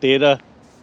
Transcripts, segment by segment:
13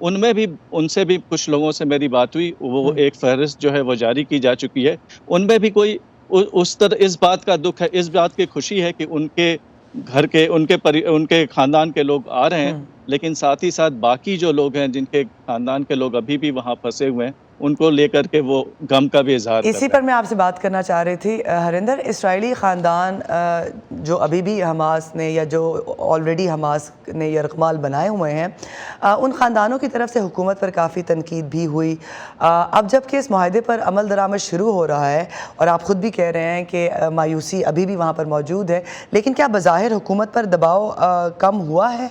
ان میں بھی ان سے بھی کچھ لوگوں سے میری بات ہوئی، وہ ایک فہرست جو ہے وہ جاری کی جا چکی ہے. ان میں بھی کوئی اس بات کا دکھ ہے، اس بات کی خوشی ہے کہ ان کے گھر کے ان کے خاندان کے لوگ آ رہے ہیں، لیکن ساتھ ہی ساتھ باقی جو لوگ ہیں جن کے خاندان کے لوگ ابھی بھی وہاں پھنسے ہوئے ہیں، ان کو لے کر کے وہ غم کا بھی اظہار کر اسی رہے پر ہیں. میں آپ سے بات کرنا چاہ رہی تھی ہریندر. اسرائیلی خاندان جو ابھی بھی حماس نے یا جو آلریڈی حماس نے یرغمال بنائے ہوئے ہیں، ان خاندانوں کی طرف سے حکومت پر کافی تنقید بھی ہوئی. اب جب کہ اس معاہدے پر عمل درآمد شروع ہو رہا ہے اور آپ خود بھی کہہ رہے ہیں کہ مایوسی ابھی بھی وہاں پر موجود ہے، لیکن کیا بظاہر حکومت پر دباؤ کم ہوا ہے؟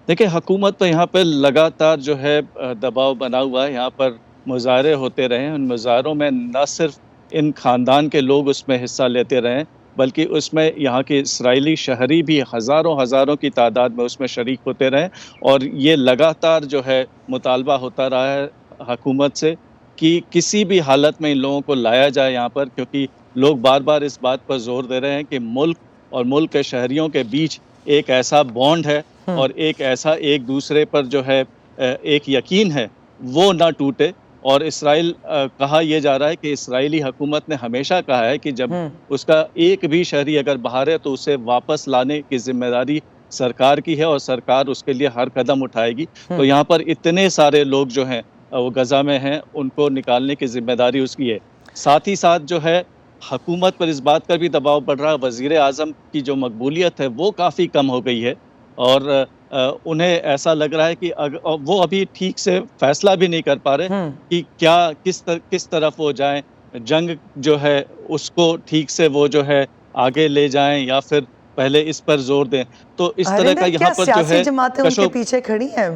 دیکھیں، حکومت پر یہاں پہ لگاتار جو ہے دباؤ بنا ہوا ہے. یہاں پر مظاہرے ہوتے رہے ہیں. ان مظاہروں میں نہ صرف ان خاندان کے لوگ اس میں حصہ لیتے رہے، بلکہ اس میں یہاں کے اسرائیلی شہری بھی ہزاروں کی تعداد میں اس میں شریک ہوتے رہے. اور یہ لگاتار جو ہے مطالبہ ہوتا رہا ہے حکومت سے کہ کسی بھی حالت میں ان لوگوں کو لایا جائے یہاں پر، کیونکہ لوگ بار بار اس بات پر زور دے رہے ہیں کہ ملک اور ملک کے شہریوں کے بیچ ایک ایسا بانڈ ہے اور ایک ایسا ایک دوسرے پر جو ہے ایک یقین ہے، وہ نہ ٹوٹے. اور اسرائیل کہا یہ جا رہا ہے کہ اسرائیلی حکومت نے ہمیشہ کہا ہے کہ جب اس کا ایک بھی شہری اگر باہر ہے تو اسے واپس لانے کی ذمہ داری سرکار کی ہے اور سرکار اس کے لیے ہر قدم اٹھائے گی. تو یہاں پر اتنے سارے لوگ جو ہیں وہ غزہ میں ہیں، ان کو نکالنے کی ذمہ داری اس کی ہے. ساتھ ہی ساتھ جو ہے حکومت پر اس بات کا بھی دباؤ پڑ رہا ہے، وزیر اعظم کی جو مقبولیت ہے وہ کافی کم ہو گئی ہے، اور انہیں ایسا لگ رہا ہے کہ وہ ابھی ٹھیک سے فیصلہ بھی نہیں کر پا رہے کہ کس طرف وہ جائیں. جنگ جو ہے اس کو ٹھیک سے وہ جو ہے آگے لے جائیں یا پھر پہلے اس پر زور دیں. تو اس طرح کا یہاں پر جو ہے سیاسی جماعتیں ان کے پیچھے کھڑی ہیں؟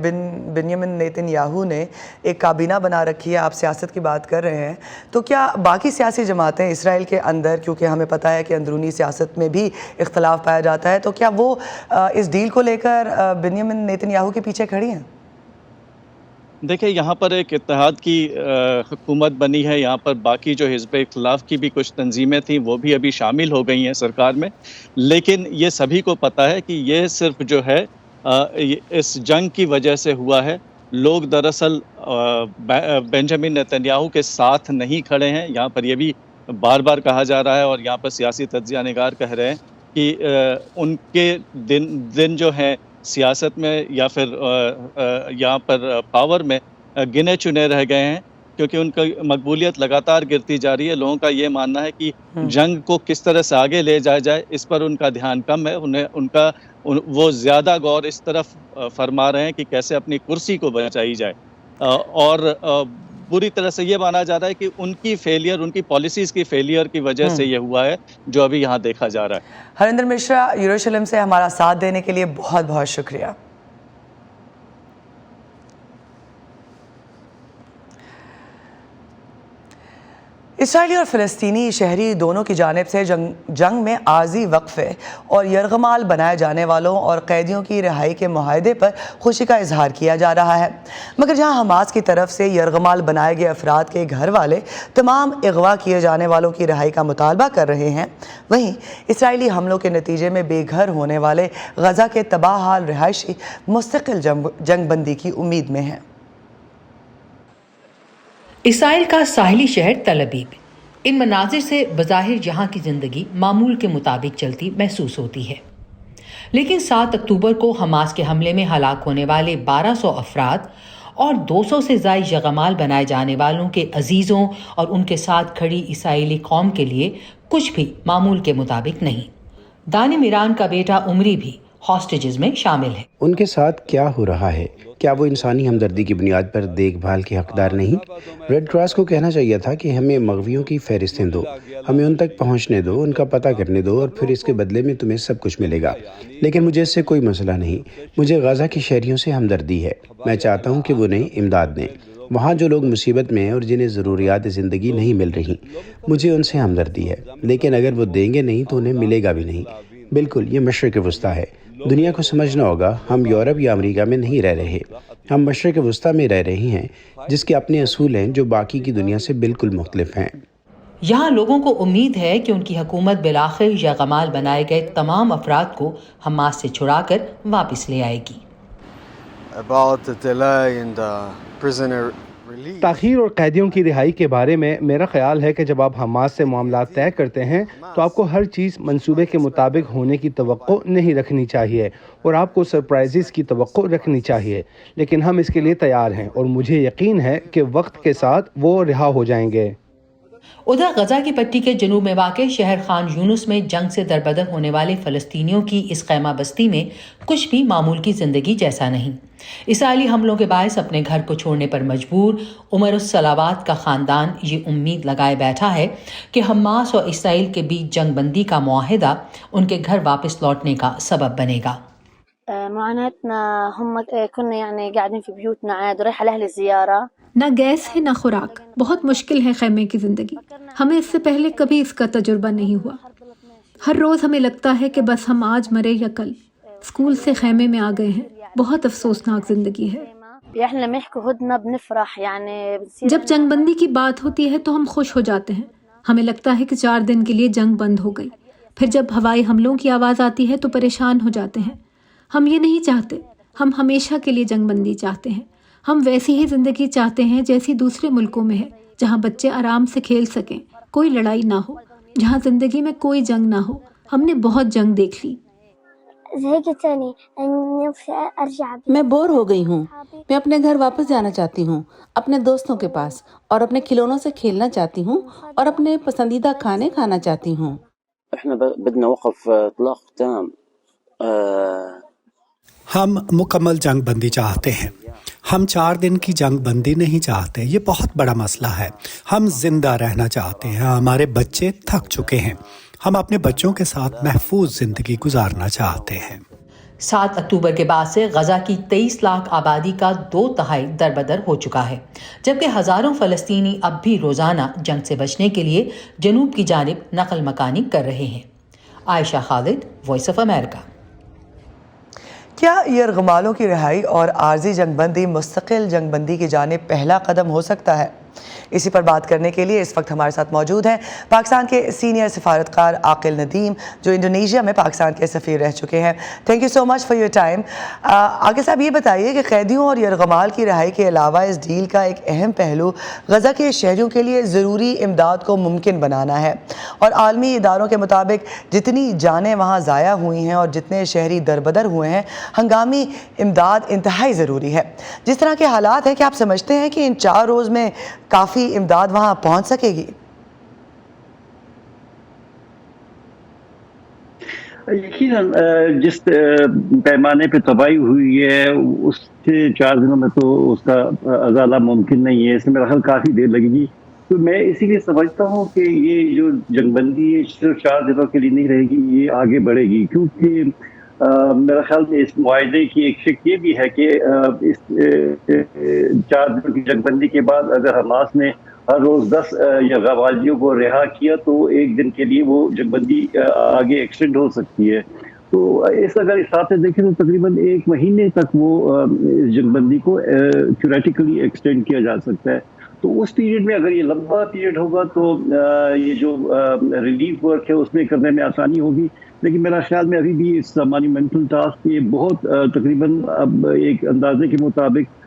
بنیامین نیتن یاہو نے ایک کابینہ بنا رکھی ہے، آپ سیاست کی بات کر رہے ہیں، تو کیا باقی سیاسی جماعتیں اسرائیل کے اندر، کیونکہ ہمیں پتہ ہے کہ اندرونی سیاست میں بھی اختلاف پایا جاتا ہے، تو کیا وہ اس ڈیل کو لے کر بنیامین نیتن یاہو کے پیچھے کھڑی ہیں؟ دیکھیں، یہاں پر ایک اتحاد کی حکومت بنی ہے. یہاں پر باقی جو حزب اختلاف کی بھی کچھ تنظیمیں تھیں وہ بھی ابھی شامل ہو گئی ہیں سرکار میں، لیکن یہ سبھی کو پتہ ہے کہ یہ صرف جو ہے اس جنگ کی وجہ سے ہوا ہے. لوگ دراصل بنجامین نیتن یاہو کے ساتھ نہیں کھڑے ہیں. یہاں پر یہ بھی بار بار کہا جا رہا ہے اور یہاں پر سیاسی تجزیہ نگار کہہ رہے ہیں کہ ان کے دن جو ہیں سیاست میں یا پھر یہاں پر پاور میں گنے چنے رہ گئے ہیں، کیونکہ ان کی مقبولیت لگاتار گرتی جا رہی ہے. لوگوں کا یہ ماننا ہے کہ جنگ کو کس طرح سے آگے لے جایا جائے اس پر ان کا دھیان کم ہے. وہ زیادہ غور اس طرف فرما رہے ہیں کہ کیسے اپنی کرسی کو بچائی جائے، اور بری طرح سے یہ مانا جا رہا ہے کہ ان کی پالیسیز کی فیلئر کی وجہ سے یہ ہوا ہے جو ابھی یہاں دیکھا جا رہا ہے. ہریندر مشرا، یروشلم سے ہمارا ساتھ دینے کے لیے بہت بہت شکریہ. اسرائیلی اور فلسطینی شہری دونوں کی جانب سے جنگ میں عارضی وقفے اور یرغمال بنائے جانے والوں اور قیدیوں کی رہائی کے معاہدے پر خوشی کا اظہار کیا جا رہا ہے، مگر جہاں حماس کی طرف سے یرغمال بنائے گئے افراد کے گھر والے تمام اغوا کیے جانے والوں کی رہائی کا مطالبہ کر رہے ہیں، وہیں اسرائیلی حملوں کے نتیجے میں بے گھر ہونے والے غزہ کے تباہ حال رہائشی مستقل جنگ بندی کی امید میں ہیں. اسرائیل کا ساحلی شہر تل ابیب، ان مناظر سے بظاہر یہاں کی زندگی معمول کے مطابق چلتی محسوس ہوتی ہے، لیکن 7 اکتوبر کو حماس کے حملے میں ہلاک ہونے والے 1200 افراد اور 200 سے زائد یرغمال بنائے جانے والوں کے عزیزوں اور ان کے ساتھ کھڑی اسرائیلی قوم کے لیے کچھ بھی معمول کے مطابق نہیں. دانی میران کا بیٹا عمری بھی ہاسٹیجز میں شامل ہے. ان کے ساتھ کیا ہو رہا ہے؟ کیا وہ انسانی ہمدردی کی بنیاد پر دیکھ بھال کے حقدار نہیں؟ ریڈ کراس کو کہنا چاہیے تھا کہ ہمیں مغویوں کی فہرستیں دو، ہمیں ان تک پہنچنے دو، ان کا پتہ کرنے دو، اور پھر اس کے بدلے میں تمہیں سب کچھ ملے گا. لیکن مجھے اس سے کوئی مسئلہ نہیں. مجھے غزہ کی شہریوں سے ہمدردی ہے. میں چاہتا ہوں کہ وہ انہیں امداد دیں. وہاں جو لوگ مصیبت میں ہیں اور جنہیں ضروریات زندگی نہیں مل رہی، مجھے ان سے ہمدردی ہے. لیکن اگر وہ دیں گے نہیں تو انہیں ملے گا بھی نہیں. بالکل، یہ مشرق وسطیٰ ہے. دنیا کو سمجھنا ہوگا، ہم یورپ یا امریکہ میں نہیں رہ رہے، ہم مشرق وسطیٰ میں رہ رہے ہیں، جس کے اپنے اصول ہیں جو باقی کی دنیا سے بالکل مختلف ہیں. یہاں لوگوں کو امید ہے کہ ان کی حکومت بالآخر یرغمال بنائے گئے تمام افراد کو حماس سے چھڑا کر واپس لے آئے گی. about the delay in the prisoner release. تاخیر اور قیدیوں کی رہائی کے بارے میں میرا خیال ہے کہ جب آپ حماس سے معاملات طے کرتے ہیں تو آپ کو ہر چیز منصوبے کے مطابق ہونے کی توقع نہیں رکھنی چاہیے اور آپ کو سرپرائزز کی توقع رکھنی چاہیے، لیکن ہم اس کے لیے تیار ہیں اور مجھے یقین ہے کہ وقت کے ساتھ وہ رہا ہو جائیں گے۔ ادھر غزہ کی پٹی کے جنوب میں واقع شہر خان یونس میں جنگ سے دربدر ہونے والے فلسطینیوں کی اس خیمہ بستی میں کچھ بھی معمول کی زندگی جیسا نہیں۔ اسرائیلی حملوں کے باعث اپنے گھر کو چھوڑنے پر مجبور عمر الصلاوات کا خاندان یہ امید لگائے بیٹھا ہے کہ حماس اور اسرائیل کے بیچ جنگ بندی کا معاہدہ ان کے گھر واپس لوٹنے کا سبب بنے گا۔ معاناتنا هم كنا يعني قاعدين في بيوتنا عادي رايحة لأهل الزيارة، نہ گیس ہے نہ خوراک، بہت مشکل ہے خیمے کی زندگی۔ ہمیں اس سے پہلے کبھی اس کا تجربہ نہیں ہوا۔ ہر روز ہمیں لگتا ہے کہ بس ہم آج مرے یا کل۔ اسکول سے خیمے میں آ گئے ہیں، بہت افسوسناک زندگی ہے۔ جب جنگ بندی کی بات ہوتی ہے تو ہم خوش ہو جاتے ہیں، ہمیں لگتا ہے کہ 4 دن کے لیے جنگ بند ہو گئی۔ پھر جب ہوائی حملوں کی آواز آتی ہے تو پریشان ہو جاتے ہیں۔ ہم یہ نہیں چاہتے، ہم ہمیشہ کے لیے جنگ بندی چاہتے ہیں۔ ہم ویسی ہی زندگی چاہتے ہیں جیسی دوسرے ملکوں میں ہے، جہاں بچے آرام سے کھیل سکیں، کوئی لڑائی نہ ہو، جہاں زندگی میں کوئی جنگ نہ ہو۔ ہم نے بہت جنگ دیکھ لی۔ میں بور ہو گئی ہوں، میں اپنے گھر واپس جانا چاہتی ہوں، اپنے دوستوں کے پاس، اور اپنے کھلونوں سے کھیلنا چاہتی ہوں اور اپنے پسندیدہ کھانے کھانا چاہتی ہوں۔ ہم مکمل جنگ بندی چاہتے ہیں، ہم 4 دن کی جنگ بندی نہیں چاہتے، یہ بہت بڑا مسئلہ ہے۔ ہم زندہ رہنا چاہتے ہیں، ہمارے بچے تھک چکے ہیں، ہم اپنے بچوں کے ساتھ محفوظ زندگی گزارنا چاہتے ہیں۔ 7 اکتوبر کے بعد سے غزہ کی 23 لاکھ آبادی کا 2/3 دربدر ہو چکا ہے، جبکہ ہزاروں فلسطینی اب بھی روزانہ جنگ سے بچنے کے لیے جنوب کی جانب نقل مکانی کر رہے ہیں۔ عائشہ خالد، وائس آف امریکہ۔ کیا یرغمالوں کی رہائی اور عارضی جنگ بندی مستقل جنگ بندی کی جانب پہلا قدم ہو سکتا ہے؟ اسی پر بات کرنے کے لیے اس وقت ہمارے ساتھ موجود ہیں پاکستان کے سینئر سفارتکار عاقل ندیم، جو انڈونیشیا میں پاکستان کے سفیر رہ چکے ہیں۔ Thank you so much for your time. عاقل صاحب، یہ بتائیے کہ قیدیوں اور یرغمال کی رہائی کے علاوہ اس ڈیل کا ایک اہم پہلو غزہ کے شہریوں کے لیے ضروری امداد کو ممکن بنانا ہے، اور عالمی اداروں کے مطابق جتنی جانیں وہاں ضائع ہوئی ہیں اور جتنے شہری دربدر ہوئے ہیں، ہنگامی امداد انتہائی ضروری ہے۔ جس طرح کے حالات ہیں، کہ آپ سمجھتے ہیں کہ ان 4 روز میں کافی امداد وہاں پہنچ سکے گی؟ یقیناً جس پیمانے پہ تباہی ہوئی ہے اس سے 4 دنوں میں تو اس کا ازالہ ممکن نہیں ہے، اس میں میرا خیال کافی دیر لگے گی۔ تو میں اسی لیے سمجھتا ہوں کہ یہ جو جنگ بندی ہے صرف 4 دنوں کے لیے نہیں رہے گی، یہ آگے بڑھے گی، کیونکہ میرا خیال میں اس معاہدے کی ایک شک یہ بھی ہے کہ اس 4 دنوں کی جنگ بندی کے بعد اگر حماس نے ہر روز 10 یرغمالیوں کو رہا کیا تو 1 دن کے لیے وہ جنگ بندی آگے ایکسٹینڈ ہو سکتی ہے۔ تو اگر حساب سے دیکھیں تو تقریباً 1 مہینے تک وہ جنگ بندی کو تھیوریٹیکلی ایکسٹینڈ کیا جا سکتا ہے۔ تو اس پیریڈ میں اگر یہ لمبا پیریڈ ہوگا تو یہ جو ریلیف ورک ہے اس میں کرنے میں آسانی ہوگی، لیکن میرا خیال میں ابھی بھی اس مانیومنٹل ٹاسک یہ بہت تقریباً اب ایک اندازے کے مطابق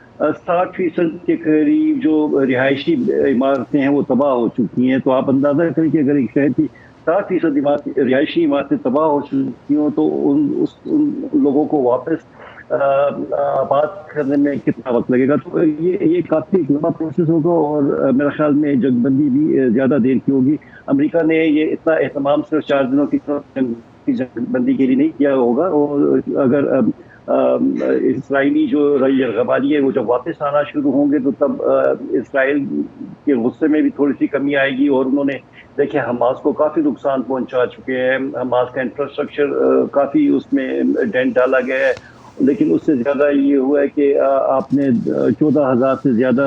60% کے قریب جو رہائشی عمارتیں ہیں وہ تباہ ہو چکی ہیں۔ تو آپ اندازہ کریں کہ اگر ایک شہر کی 60% رہائشی عمارتیں تباہ ہو چکی ہوں تو ان لوگوں کو واپس آباد کرنے میں کتنا وقت لگے گا۔ تو یہ کافی لمبا پروسیس ہوگا، اور میرا خیال میں جنگ بندی بھی زیادہ دیر کی ہوگی۔ امریکہ نے یہ اتنا اہتمام صرف 4 دنوں کی جنگ بندی کے لیے نہیں کیا ہوگا، اور اگر اسرائیلی جو یرغمالی ہے وہ جب واپس آنا شروع ہوں گے تو تب اسرائیل کے غصے میں بھی تھوڑی سی کمی آئے گی، اور انہوں نے دیکھیں حماس کو کافی نقصان پہنچا چکے ہیں، حماس کا انفراسٹرکچر کافی اس میں ڈینٹ ڈالا گیا ہے، لیکن اس سے زیادہ یہ ہوا ہے کہ آپ نے 14,000 سے زیادہ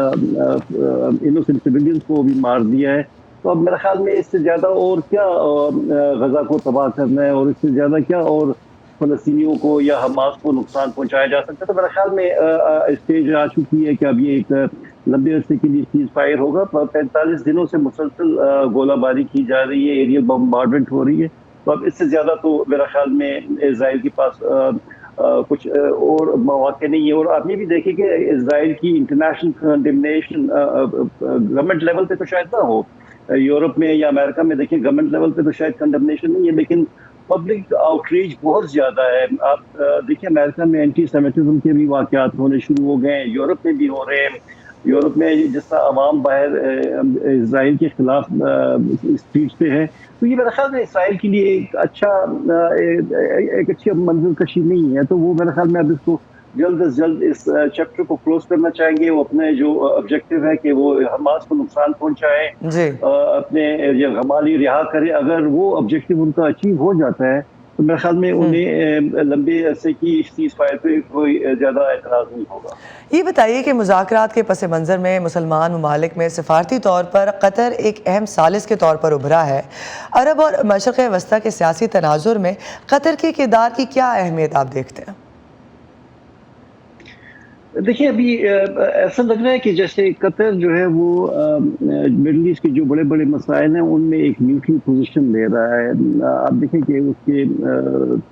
انوسنٹ سویلینز کو بھی مار دیا ہے۔ تو اب میرے خیال میں اس سے زیادہ اور کیا غزہ کو تباہ کرنا ہے، اور اس سے زیادہ کیا اور فلسطینیوں کو یا حماس کو نقصان پہنچایا جا سکتا ہے۔ تو میرے خیال میں اسٹیج آ چکی ہے کہ اب یہ ایک لمبے عرصے کے لیے سیز فائر ہوگا۔ 45 دنوں سے مسلسل گولہ باری کی جا رہی ہے، ایریل بمبارڈمنٹ ہو رہی ہے، تو اب اس سے زیادہ تو میرا خیال میں اسرائیل کے پاس کچھ اور مواقع نہیں ہے. اور آپ یہ بھی دیکھیں کہ اسرائیل کی انٹرنیشنل کنڈمنیشن گورنمنٹ لیول پہ تو شاید نہ ہو, یورپ میں یا امریکہ میں دیکھیں گورنمنٹ لیول پہ تو شاید کنڈمنیشن نہیں ہے, لیکن پبلک آؤٹریچ بہت زیادہ ہے. آپ دیکھیں امریکہ میں اینٹی سیمیٹزم کے بھی واقعات ہونے شروع ہو گئے ہیں, یورپ میں بھی ہو رہے ہیں. یورپ میں جس طرح عوام باہر اسرائیل کے خلاف اسٹریٹ پہ ہے, تو یہ میرا خیال ہے اسرائیل کے لیے ایک اچھی منظر کشی نہیں ہے. تو وہ میرا خیال میں اب اس کو جلد از جلد اس چیپٹر کو کلوز کرنا چاہیں گے. وہ اپنے جو آبجیکٹو ہے کہ وہ حماس کو نقصان پہنچائے, اپنے حمالی رہا کرے, اگر وہ آبجیکٹو ان کا اچیو ہو جاتا ہے تو میرے خیال میں انہیں لمبے عرصے کی سیز فائر پہ کوئی زیادہ اعتراض نہیں ہوگا. یہ بتائیے کہ مذاکرات کے پس منظر میں مسلمان ممالک میں سفارتی طور پر قطر ایک اہم ثالث کے طور پر ابھرا ہے. عرب اور مشرق وسطیٰ کے سیاسی تناظر میں قطر کے کردار کی کیا اہمیت آپ دیکھتے ہیں؟ دیکھیے ابھی ایسا لگ رہا ہے کہ جیسے قطر جو ہے وہ مڈل ایسٹ کے جو بڑے بڑے مسائل ہیں ان میں ایک نیوٹرل پوزیشن لے رہا ہے. آپ دیکھیں کہ اس کے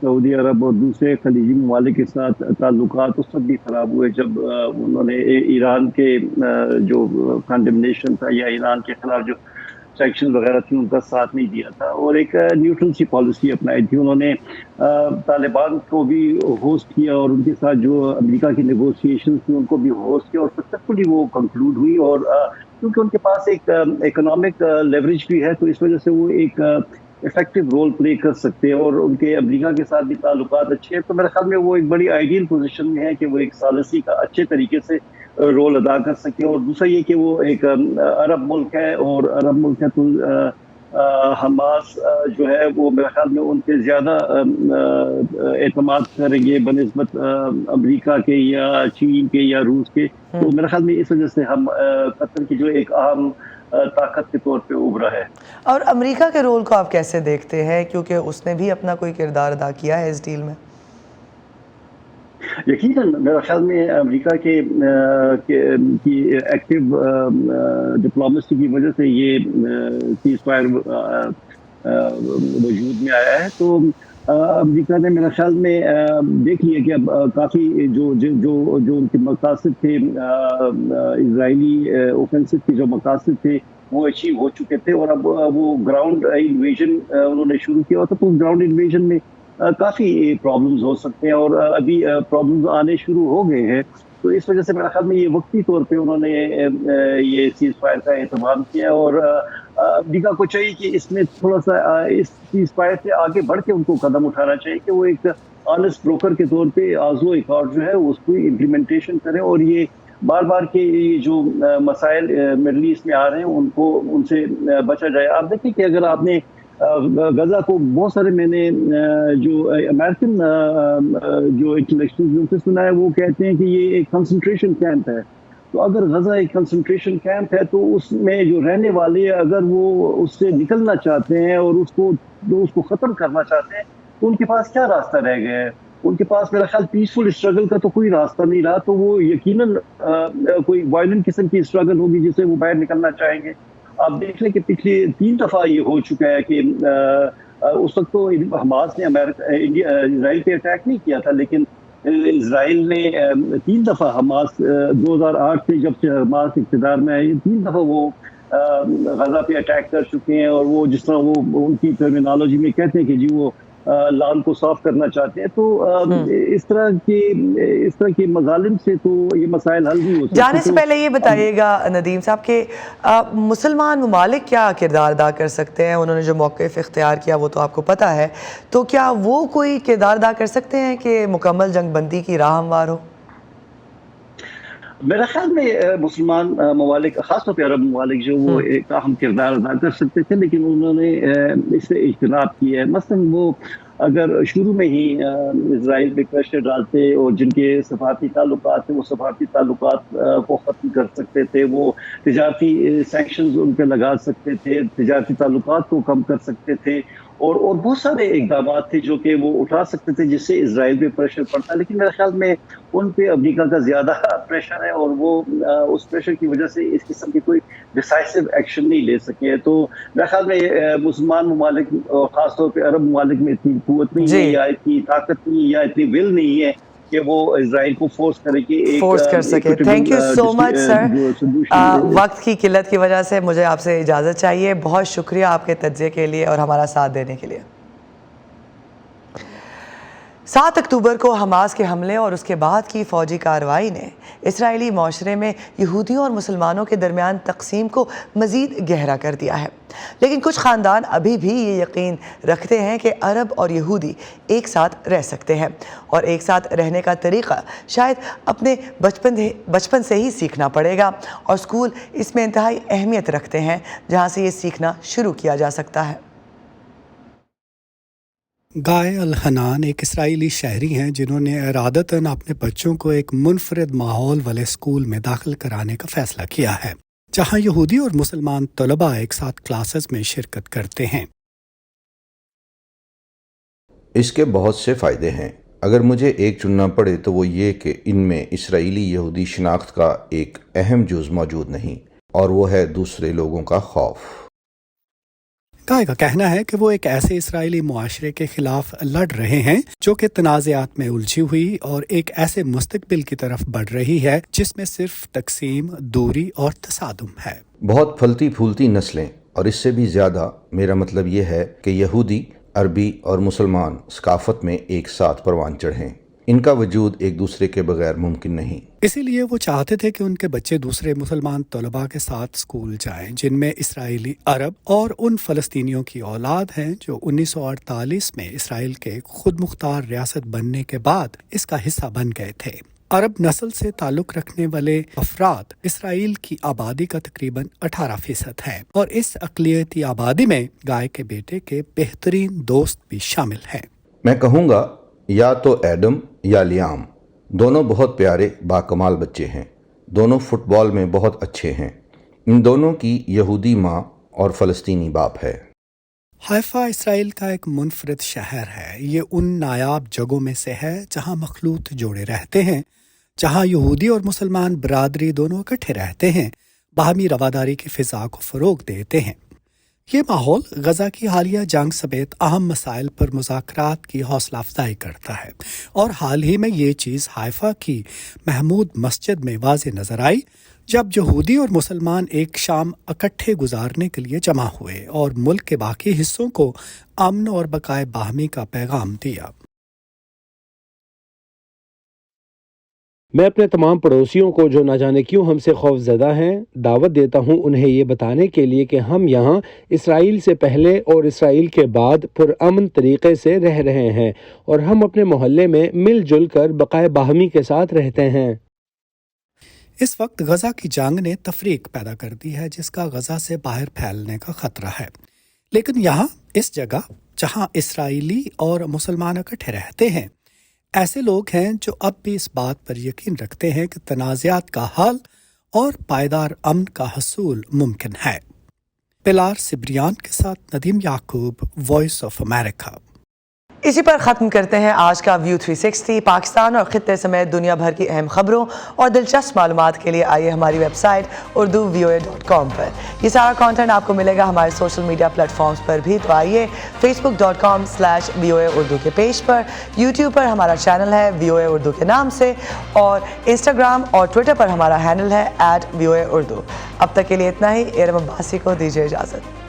سعودی عرب اور دوسرے خلیجی ممالک کے ساتھ تعلقات اس وقت بھی خراب ہوئے جب انہوں نے ایران کے جو کنڈمنیشن تھا یا ایران کے خلاف جو سیکشن وغیرہ تھی ان کا ساتھ نہیں دیا تھا, اور ایک نیوٹرل سی پالیسی اپنائی تھی. انہوں نے طالبان کو بھی ہوسٹ کیا اور ان کے ساتھ جو امریکہ کی نیگوسیشن تھی ان کو بھی ہوسٹ کیا, اور سکسیسفلی وہ کنکلوڈ ہوئی. اور کیونکہ ان کے پاس ایک اکنامک لیوریج بھی ہے تو اس وجہ سے وہ ایک افیکٹو رول پلے کر سکتے ہیں, اور ان کے امریکہ کے ساتھ بھی تعلقات اچھے ہیں. تو میرے خیال میں وہ ایک بڑی آئیڈیل پوزیشن میں ہے کہ وہ ایک ثالثی کا اچھے طریقے سے رول ادا کر سکتے ہیں. اور دوسرا یہ کہ وہ ایک عرب ملک ہے, اور عرب ملک ہے تو حماس جو ہے وہ میرے خیال میں ان کے زیادہ اعتماد کریں گے بنسبت امریکہ کے یا چین کے یا روس کے. تو میرے خیال میں اس وجہ سے ہم قطر کی جو ایک اہم طاقت کے طور پہ ابھرا ہے. اور امریکہ کے رول کو آپ کیسے دیکھتے ہیں, کیونکہ اس نے بھی اپنا کوئی کردار ادا کیا ہے اس ڈیل میں؟ یقیناً میرا خیال میں امریکہ کی ایکٹیو ڈپلومیسی کی وجہ سے یہ سیز فائر وجود میں آیا ہے. تو امریکہ نے میرا خیال میں دیکھ لیا کہ اب کافی جو ان کے مقاصد تھے, اسرائیلی اوفینسو کے جو مقاصد تھے وہ اچیو ہو چکے تھے, اور اب وہ گراؤنڈ انویژن انہوں نے شروع کیا. تو اس گراؤنڈ انویژن میں کافی پرابلمز ہو سکتے ہیں, اور ابھی پرابلمز آنے شروع ہو گئے ہیں. تو اس وجہ سے میرا خیال میں یہ وقتی طور پہ انہوں نے یہ سیز فائر کا اہتمام کیا, اور امریکہ کو چاہیے کہ اس میں تھوڑا سا اس سیز فائر سے آگے بڑھ کے ان کو قدم اٹھانا چاہیے کہ وہ ایک آنسٹ بروکر کے طور پہ آزو ایکارڈ جو ہے اس کو امپلیمنٹیشن کریں, اور یہ بار بار کے جو مسائل مڈل ایسٹ میں آ رہے ہیں ان سے بچا جائے. آپ دیکھیں کہ اگر آپ نے غزہ کو بہت سارے میں نے جو امریکن جو انٹلیکچوئلز ان سے سنا ہے وہ کہتے ہیں کہ یہ ایک کنسنٹریشن کیمپ ہے. تو اگر غزہ ایک کنسنٹریشن کیمپ ہے تو اس میں جو رہنے والے اگر وہ اس سے نکلنا چاہتے ہیں اور اس کو ختم کرنا چاہتے ہیں تو ان کے پاس کیا راستہ رہ گیا ہے؟ ان کے پاس میرا خیال پیسفل اسٹرگل کا تو کوئی راستہ نہیں رہا. تو وہ یقیناً کوئی وائلنٹ قسم کی اسٹرگل ہوگی جس سے وہ باہر نکلنا چاہیں گے. آپ دیکھ لیں کہ پچھلے 3 دفعہ یہ ہو چکا ہے کہ اس وقت تو حماس نے اسرائیل پہ اٹیک نہیں کیا تھا, لیکن اسرائیل نے 3 دفعہ حماس 2008 سے جب سے حماس اقتدار میں آئی 3 دفعہ وہ غزہ پہ اٹیک کر چکے ہیں. اور وہ جس طرح وہ ان کی ٹرمینالوجی میں کہتے ہیں کہ جی وہ لان کو صاف کرنا چاہتے ہیں. تو اس طرح کے مظالم سے تو یہ مسائل حل نہیں ہو سکتے. جانے سے پہلے یہ بتائیے گا ندیم صاحب کہ مسلمان ممالک کیا کردار ادا کر سکتے ہیں؟ انہوں نے جو موقف اختیار کیا وہ تو آپ کو پتہ ہے, تو کیا وہ کوئی کردار ادا کر سکتے ہیں کہ مکمل جنگ بندی کی راہ ہموار ہو؟ میرا خیال میں مسلمان ممالک خاص طور پہ عرب ممالک جو وہ ایک اہم کردار ادا کر سکتے تھے, لیکن انہوں نے اس سے اجتناب کیا ہے. مثلاً وہ اگر شروع میں ہی اسرائیل پہ پریشر ڈالتے اور جن کے سفارتی تعلقات تھے وہ سفارتی تعلقات کو ختم کر سکتے تھے, وہ تجارتی سینکشنز ان پہ لگا سکتے تھے, تجارتی تعلقات کو کم کر سکتے تھے, اور بہت سارے اقدامات تھے جو کہ وہ اٹھا سکتے تھے جس سے اسرائیل پہ پریشر پڑتا، لیکن میرے خیال میں ان پہ امریکہ کا زیادہ پریشر ہے اور وہ اس پریشر کی وجہ سے اس قسم کی کوئی ڈیسائسو ایکشن نہیں لے سکے. تو میرے خیال میں مسلمان ممالک اور خاص طور پہ عرب ممالک میں اتنی قوت نہیں ہے یا اتنی طاقت نہیں یا اتنی ول نہیں ہے کہ وہ اسرائیل کو فورس کرے کہ فورس کر سکے. تھینک یو سو مچ سر. وقت کی قلت کی وجہ سے مجھے آپ سے اجازت چاہیے. بہت شکریہ آپ کے تجزیے کے لیے اور ہمارا ساتھ دینے کے لیے. 7 اکتوبر کو حماس کے حملے اور اس کے بعد کی فوجی کارروائی نے اسرائیلی معاشرے میں یہودیوں اور مسلمانوں کے درمیان تقسیم کو مزید گہرا کر دیا ہے. لیکن کچھ خاندان ابھی بھی یہ یقین رکھتے ہیں کہ عرب اور یہودی ایک ساتھ رہ سکتے ہیں اور ایک ساتھ رہنے کا طریقہ شاید اپنے بچپن سے ہی سیکھنا پڑے گا اور اسکول اس میں انتہائی اہمیت رکھتے ہیں جہاں سے یہ سیکھنا شروع کیا جا سکتا ہے. گائے الحنان ایک اسرائیلی شہری ہیں جنہوں نے ارادتاً اپنے بچوں کو ایک منفرد ماحول والے اسکول میں داخل کرانے کا فیصلہ کیا ہے جہاں یہودی اور مسلمان طلباء ایک ساتھ کلاسز میں شرکت کرتے ہیں. اس کے بہت سے فائدے ہیں. اگر مجھے ایک چننا پڑے تو وہ یہ کہ ان میں اسرائیلی یہودی شناخت کا ایک اہم جز موجود نہیں اور وہ ہے دوسرے لوگوں کا خوف. گائے کا کہنا ہے کہ وہ ایک ایسے اسرائیلی معاشرے کے خلاف لڑ رہے ہیں جو کہ تنازعات میں الجھی ہوئی اور ایک ایسے مستقبل کی طرف بڑھ رہی ہے جس میں صرف تقسیم، دوری اور تصادم ہے. بہت پھلتی پھولتی نسلیں اور اس سے بھی زیادہ. میرا مطلب یہ ہے کہ یہودی، عربی اور مسلمان ثقافت میں ایک ساتھ پروان چڑھیں. ان کا وجود ایک دوسرے کے بغیر ممکن نہیں. اسی لیے وہ چاہتے تھے کہ ان کے بچے دوسرے مسلمان طلباء کے ساتھ اسکول جائیں جن میں اسرائیلی عرب اور ان فلسطینیوں کی اولاد ہیں جو 1948 میں اسرائیل کے خود مختار ریاست بننے کے بعد اس کا حصہ بن گئے تھے. عرب نسل سے تعلق رکھنے والے افراد اسرائیل کی آبادی کا تقریباً 18% ہیں اور اس اقلیتی آبادی میں گائے کے بیٹے کے بہترین دوست بھی شامل ہیں. میں کہوں گا یا تو ایڈم یا لیام، دونوں بہت پیارے باکمال بچے ہیں. دونوں فٹ بال میں بہت اچھے ہیں. ان دونوں کی یہودی ماں اور فلسطینی باپ ہے. حیفا اسرائیل کا ایک منفرد شہر ہے. یہ ان نایاب جگہوں میں سے ہے جہاں مخلوط جوڑے رہتے ہیں، جہاں یہودی اور مسلمان برادری دونوں اکٹھے رہتے ہیں، باہمی رواداری کی فضا کو فروغ دیتے ہیں. یہ ماحول غزہ کی حالیہ جنگ سمیت اہم مسائل پر مذاکرات کی حوصلہ افزائی کرتا ہے اور حال ہی میں یہ چیز حیفا کی محمود مسجد میں واضح نظر آئی جب یہودی اور مسلمان ایک شام اکٹھے گزارنے کے لیے جمع ہوئے اور ملک کے باقی حصوں کو امن اور بقائے باہمی کا پیغام دیا. میں اپنے تمام پڑوسیوں کو جو نہ جانے کیوں ہم سے خوف زدہ ہیں دعوت دیتا ہوں انہیں یہ بتانے کے لیے کہ ہم یہاں اسرائیل سے پہلے اور اسرائیل کے بعد پرامن طریقے سے رہ رہے ہیں اور ہم اپنے محلے میں مل جل کر بقائے باہمی کے ساتھ رہتے ہیں. اس وقت غزہ کی جنگ نے تفریق پیدا کر دی ہے جس کا غزہ سے باہر پھیلنے کا خطرہ ہے. لیکن یہاں اس جگہ جہاں اسرائیلی اور مسلمان اکٹھے رہتے ہیں ایسے لوگ ہیں جو اب بھی اس بات پر یقین رکھتے ہیں کہ تنازعات کا حل اور پائیدار امن کا حصول ممکن ہے. پلار سبریان کے ساتھ ندیم یعقوب، وائس آف امریکہ. اسی پر ختم کرتے ہیں آج کا ویو 360. پاکستان اور خطے سمیت دنیا بھر کی اہم خبروں اور دلچسپ معلومات کے لیے آئیے ہماری ویب سائٹ urduvoa.com پر. یہ سارا کانٹینٹ آپ کو ملے گا ہمارے سوشل میڈیا پلیٹ فارمز پر بھی، تو آئیے facebook.com/VOA اردو کے پیج پر. یوٹیوب پر ہمارا چینل ہے VOA اردو کے نام سے اور انسٹاگرام اور ٹویٹر پر ہمارا ہینڈل ہے @VOA اردو. اب تک کے لیے اتنا ہی. ارم عباسی کو دیجیے اجازت.